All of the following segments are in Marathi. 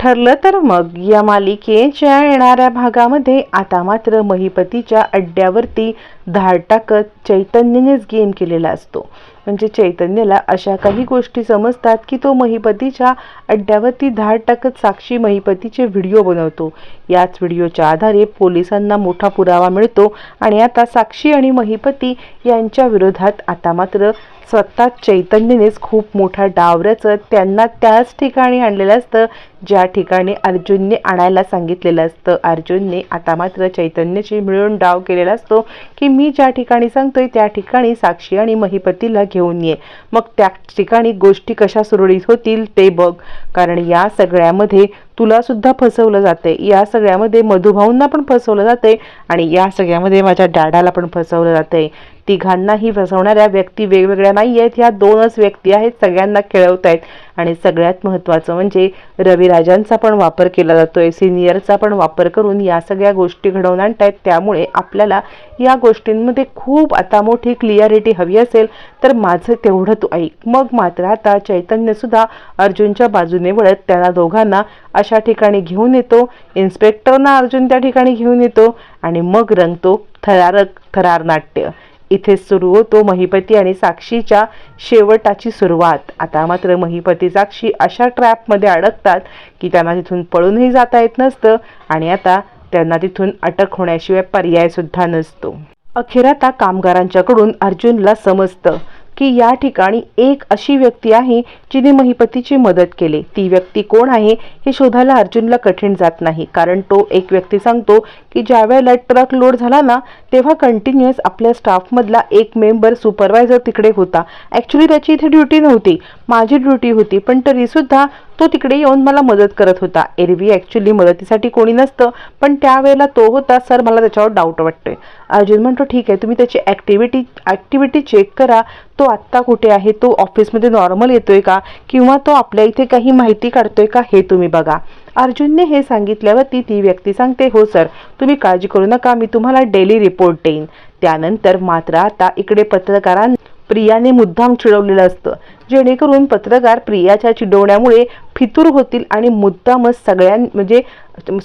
ठरलं तर मग या मालिकेच्या येणाऱ्या भागामध्ये आता मात्र महिपतीच्या अड्ड्यावरती धाड टाकत चैतन्यनेच गेम केलेला असतो. म्हणजे चैतन्यला अशा काही गोष्टी समजतात की तो महिपतीच्या अड्ड्यावरती धाड टाकत साक्षी महिपतीचे व्हिडिओ बनवतो. याच व्हिडिओच्या आधारे पोलिसांना मोठा पुरावा मिळतो आणि आता साक्षी आणि महिपती यांच्या विरोधात आता मात्र स्वतः चैतन्यनेच खूप मोठा डाव रचत त्यांना त्याच ठिकाणी आणलेलं असतं ज्या ठिकाणी अर्जुनने आणायला सांगितलेलं असतं. अर्जुनने आता मात्र चैतन्यशी मिळून डाव केलेला असतो की मी ज्या ठिकाणी सांगतोय त्या ठिकाणी साक्षी आणि महिपतीला घेऊन ये, मग त्या ठिकाणी गोष्टी कशा सुरळीत होतील ते बघ, कारण या सगळ्यामध्ये तुला सुद्धा फसवलं जाते, या सगळ्यामध्ये मधुभाऊंना पण फसवलं जाते आणि या सगळ्यामध्ये माझ्या डॅडाला पण फसवलं जाते. तिघांनाही फसवणाऱ्या व्यक्ती वेगवेगळ्या नाही आहेत, ह्या दोनच व्यक्ती आहेत, सगळ्यांना खेळवत आहेत. आणि सगळ्यात महत्त्वाचं म्हणजे रविराजांचा पण वापर केला जातोय, सिनियरचा पण वापर करून या सगळ्या गोष्टी घडवून आणतायत. त्यामुळे आपल्याला या गोष्टींमध्ये खूप आता मोठी क्लिअरिटी हवी असेल तर माझं तेवढं तू ऐक. मग मात्र आता चैतन्य सुद्धा अर्जुनच्या बाजूने वळत त्यांना दोघांना अशा ठिकाणी घेऊन येतो. इन्स्पेक्टरना अर्जुन त्या ठिकाणी घेऊन येतो आणि मग रंगतो थरार नाट्य. इथे सुरू होतो महिपती आणि साक्षीच्या शेवटाची सुरुवात. आता मात्र महिपती साक्षी अशा ट्रॅपमध्ये अडकतात की त्यांना तिथून पळूनही जाता येत नसतं आणि आता त्यांना तिथून अटक होण्याशिवाय पर्याय सुद्धा नसतो. अखेर आता कामगारांच्याकडून अर्जुनला समजतं की या ठिकाणी एक अशी व्यक्ती आहे जिने महिपतीची मदत केली. ती व्यक्ती कोण आहे हे शोधायला अर्जुनला कठीण जात नाही, कारण तो एक व्यक्ती सांगतो की ज्या वेळेला ट्रक लोड झाला ना तेव्हा कंटिन्युअस आपल्या स्टाफमधला एक मेंबर सुपरवायझर तिकडे होता. ॲक्च्युली त्याची इथे ड्युटी नव्हती, माझी ड्युटी होती, पण तरीसुद्धा तो तिकडे येऊन मला मदत करत होता. एरवी ॲक्च्युली मदतीसाठी कोणी नसतं, पण त्यावेळेला तो होता. सर मला त्याच्यावर डाऊट वाटतोय. अर्जुन म्हणतो ठीक आहे, तुम्ही त्याची ॲक्टिव्हिटी चेक करा. तो आत्ता कुठे आहे, तो ऑफिसमध्ये नॉर्मल येतोय का, किंवा तो आपल्या इथे काही माहिती काढतोय का हे तुम्ही बघा. अर्जुनने हे सांगितल्यावरती ती व्यक्ती सांगते हो सर, तुम्ही काळजी करू नका, मी तुम्हाला डेली रिपोर्ट देईन. त्यानंतर मात्र आता इकडे पत्रकारांना प्रियाने मुद्दाम चिडवलेलं असतं, जेणेकरून पत्रकार प्रियाच्या चिडवण्यामुळे फितूर होतील आणि मुद्दामच म्हणजे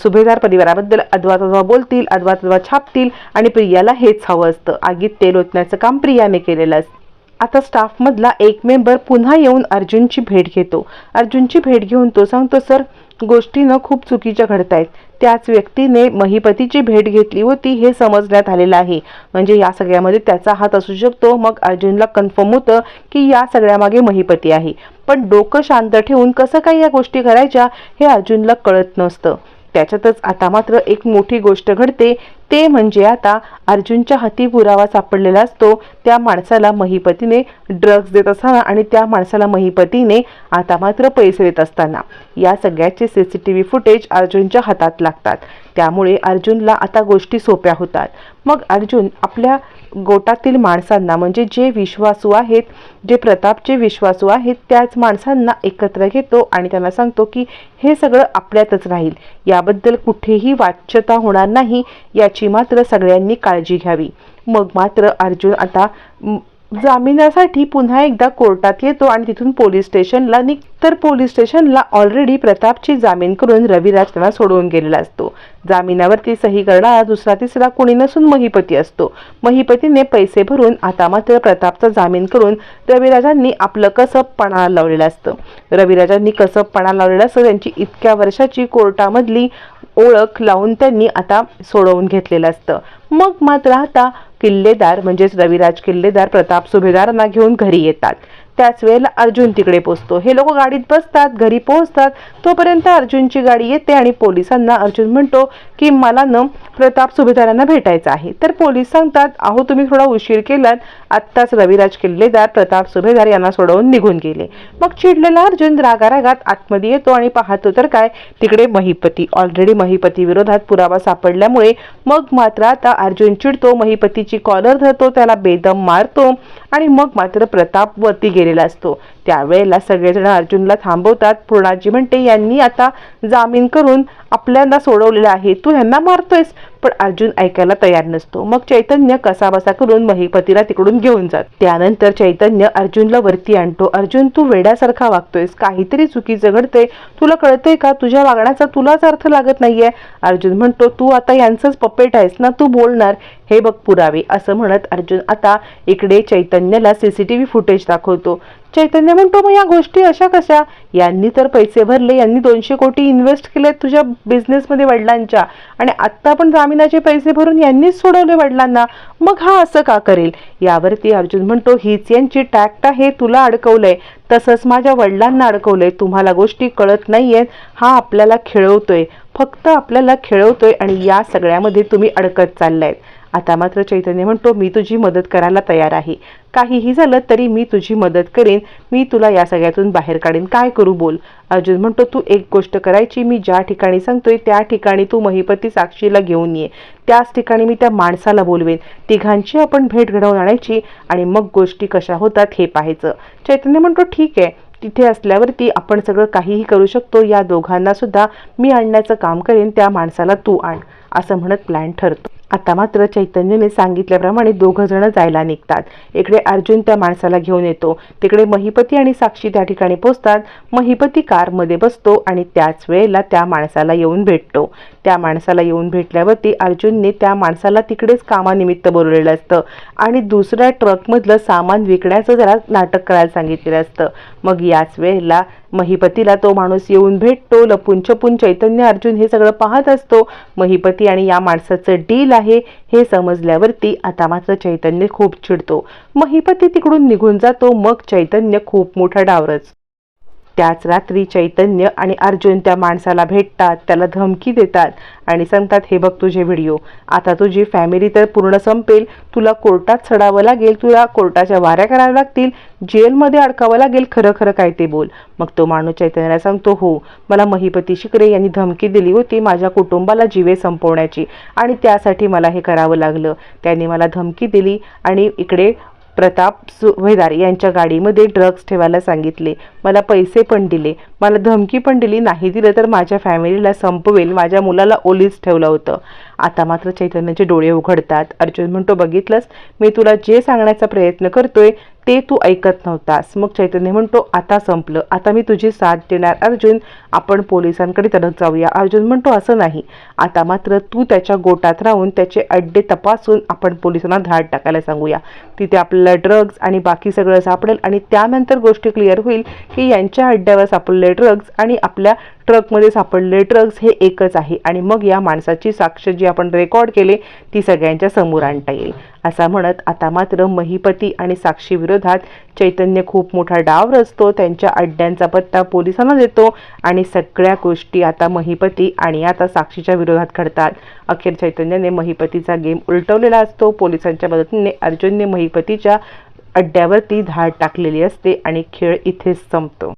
सुभेदार परिवाराबद्दल अद्वा बोलतील, अद्वा छापतील आणि प्रियाला हेच हवं असतं. आगीत तेल ओतण्याचं काम प्रियाने केलेलं असतं. आता स्टाफमधला एक मेंबर पुन्हा येऊन अर्जुनची भेट घेतो. अर्जुनची भेट घेऊन तो सांगतो सर गोष्टी न खूप चुकीच्या घडतायत. त्याच व्यक्तीने महिपतीची भेट घेतली होती हे समजण्यात आलेलं आहे, म्हणजे या सगळ्यामध्ये त्याचा हात असू शकतो. मग अर्जुनला कन्फर्म होतं की या सगळ्यामागे महिपती आहे, पण डोकं शांत ठेवून कसं काय या गोष्टी करायच्या हे अर्जुनला कळत नसतं. त्याच्यातच आता मात्र एक मोठी गोष्ट घडते, ते म्हणजे आता अर्जुनच्या हाती पुरावा सापडलेला असतो. त्या माणसाला महिपतीने ड्रग्ज देत असताना आणि त्या माणसाला महिपतीने आता मात्र पैसे देत असताना या सगळ्याचे CCTV फुटेज अर्जुनच्या हातात लागतात. त्यामुळे अर्जुनला आता गोष्टी सोप्या होतात. मग अर्जुन आपल्या गोटातील माणसांना, म्हणजे जे विश्वासू आहेत, जे प्रतापचे विश्वासू आहेत, त्याच माणसांना एकत्र घेतो आणि त्यांना सांगतो की हे सगळं आपल्यातच राहील, याबद्दल कुठेही वाच्यता होणार नाही, याची मात्र सगळ्यांनी काळजी घ्यावी. मग मात्र अर्जुन आता जामिनासाठी पुन्हा एकदा कोर्टात येतो आणि तिथून पोलीस स्टेशनला तर पोलीस स्टेशनला ऑलरेडी प्रतापची जामीन करून रविराज त्यांना सोडवून गेलेला असतो. जामिनावरती सही करणारा दुसरा तिसरा कोणी नसून महिपती असतो. महिपतीने पैसे भरून आता मात्र प्रतापचा जामीन करून रविराजांनी आपलं कसब पणाला लावलेलं असतं. रविराजांनी कसब पणाला लावलेलं असतं, त्यांची इतक्या वर्षाची कोर्टामधली ओळख लावून त्यांनी आता सोडवून घेतलेलं असतं. मग मात्र आता किल्लेदार म्हणजेच रविराज किल्लेदार प्रताप सुभेदारांना घेऊन घरी येतात. त्याच वेळेला अर्जुन तिकडे पोहोचतो. हे लोक गाडीत बसतात, घरी पोहोचतात. तोपर्यंत अर्जुनची गाडी येते आणि पोलिसांना अर्जुन म्हणतो की मला प्रताप सुभेदारांना भेटायचं आहे. तर पोलीस सांगतात अहो तुम्ही थोडा उशीर केलात, आत्ताच रविराज किल्लेदार प्रताप सुभेदार यांना सोडवून निघून गेले. मग चिडलेला अर्जुन रागारागात आतमध्ये येतो आणि पाहतो तर काय, तिकडे महिपती. ऑलरेडी महिपती विरोधात पुरावा सापडल्यामुळे मग मात्र आता अर्जुन चिडतो, महिपतीची कॉलर धरतो, त्याला बेदम मारतो आणि मग मात्र प्रताप वरती गेलेला असतो. त्यावेळेला सगळेजण अर्जुनला थांबवतात. पूर्णाजी म्हणते यांनी आता जामीन करून आपल्याला सोडवलेलं आहे, तू ह्यांना मारतोयस. पण अर्जुन ऐकायला तयार नसतो. मग चैतन्य कसाबसा करून महिपतीला तिकडून घेऊन जात. त्यानंतर चैतन्य अर्जुनला वरती आणतो. अर्जुन, तू वेड्यासारखा वागतोयस, काहीतरी चुकीचं घडतंय, तुला कळतंय का? तुझ्या वागण्याचा तुलाच अर्थ लागत नाहीये. अर्जुन म्हणतो, तू आता यांचंच पपेट आहेस ना, तू बोलणार, हे बघ पुरावे. असं म्हणत अर्जुन आता इकडे चैतन्यला सीसीटीव्ही फुटेज दाखवतो. चैतन्य म्हणतो, मग या गोष्टी अशा कशा? यांनी तर पैसे भरले, यांनी 200 कोटी इन्व्हेस्ट केले तुझ्या बिझनेसमध्ये वडिलांच्या, आणि आत्ता पण जामिनाचे पैसे भरून यांनीच सोडवले वडिलांना, मग हा असं का करेल? यावरती अर्जुन म्हणतो, हीच यांची टॅक्ट आहे, तुला अडकवलंय तसंच माझ्या वडिलांना अडकवलंय, तुम्हाला गोष्टी कळत नाहीयेत, हा आपल्याला खेळवतोय, फक्त आपल्याला खेळवतोय आणि या सगळ्यामध्ये तुम्ही अडकत चाललायत. आता मात्र चैतन्य म्हणतो, मी तुझी मदत करायला तयार आहे, काहीही झालं तरी मी तुझी मदत करेन, मी तुला या सगळ्यातून बाहेर काढेन, काय करू बोल. अर्जुन म्हणतो, तू एक गोष्ट करायची, मी ज्या ठिकाणी सांगतोय त्या ठिकाणी तू महिपती साक्षीला घेऊन ये, त्याच ठिकाणी मी त्या माणसाला बोलवेन, तिघांची आपण भेट घडवून आणायची आणि मग गोष्टी कशा होतात हे पाहायचं. चैतन्य म्हणतो, ठीक आहे, तिथे असल्यावरती आपण सगळं काहीही करू शकतो, या दोघांना सुद्धा मी आणण्याचं काम करेन, त्या माणसाला तू आण, असं म्हणत प्लॅन ठरतो. आता मात्र चैतन्यने सांगितल्याप्रमाणे दोघं जण जायला निघतात. इकडे अर्जुन त्या माणसाला घेऊन येतो. तिकडे महिपती आणि साक्षी त्या ठिकाणी पोहोचतात. महिपती कारमध्ये बसतो आणि त्याच वेळेला त्या माणसाला येऊन भेटतो. त्या माणसाला येऊन भेटल्यावरती अर्जुनने त्या माणसाला तिकडेच कामानिमित्त बोलवलेलं असतं आणि दुसऱ्या ट्रकमधलं सामान विकण्याचं जरा नाटक करायला सांगितलेलं असतं. मग याच वेळेला महिपतीला तो माणूस येऊन भेटतो. लपून छपून चैतन्य अर्जुन हे सगळं पाहत असतो. महिपती आणि या माणसाचं डील आहे हे समजल्यावरती आता मात्र चैतन्य खूप चिडतो. महिपती तिकडून निघून जातो. मग चैतन्य खूप मोठा डावरच. त्याच रात्री चैतन्य आणि अर्जुन त्या माणसाला भेटतात, त्याला धमकी देतात आणि सांगतात, हे बघ तुझे व्हिडिओ, आता तुझी फॅमिली तर पूर्ण संपेल, तुला कोर्टात चढावं लागेल, तुला कोर्टाच्या वाऱ्या कराव्या लागतील, जेलमध्ये अडकावं लागेल, खरं खरं काय ते बोल. मग तो माणूस चैतन्याला सांगतो, हो, मला महिपती शिकरे यांनी धमकी दिली होती माझ्या कुटुंबाला जीवे संपवण्याची आणि त्यासाठी मला हे करावं लागलं. त्यांनी मला धमकी दिली आणि इकडे प्रताप सुभेदार यांच्या गाडीमध्ये ड्रग्ज ठेवायला सांगितले, मला पैसे पण दिले, मला धमकी पण दिली, नाही दिलं तर माझ्या फॅमिलीला संपवेल, माझ्या मुलाला ओलीस ठेवलं होतं. आता मात्र चैतन्याचे डोळे उघडतात. अर्जुन म्हणतो, बघितलंस, मी तुला जे सांगण्याचा प्रयत्न करतोय ते तू ऐकत नव्हतास. मग चैतन्य म्हणतो, आता संपलं, आता मी तुझी साथ देणार अर्जुन, आपण पोलिसांकडे तरच जाऊया. अर्जुन म्हणतो, असं नाही, आता मात्र तू त्याच्या गोटात राहून त्याचे अड्डे तपासून आपण पोलिसांना धाड टाकायला सांगूया, तिथे आपल्याला ड्रग्ज आणि बाकी सगळं सापडेल आणि त्यानंतर गोष्टी क्लिअर होईल की यांच्या अड्ड्यावर सापडले ड्रग्ज आणि आपल्या ट्रकमध्ये सापडले ड्रग्ज हे एकच आहे आणि मग या माणसाची साक्ष जी आपण रेकॉर्ड केले ती सगळ्यांच्या समोर आणता येईल. असा म्हणत आता मात्र महिपती आणि साक्षी विरोधात चैतन्य खूप मोठा डाव रचतो. त्यांच्या अड्ड्यांचा पत्ता पोलिसांना देतो आणि सगळ्या गोष्टी आता महिपती आणि आता साक्षीच्या विरोधात घडतात. अखेर चैतन्याने महिपतीचा गेम उलटवलेला असतो. पोलिसांच्या मदतीने अर्जुनने महिपतीच्या अड्ड्यावरती धाड टाकलेली असते आणि खेळ इथेच संपतो.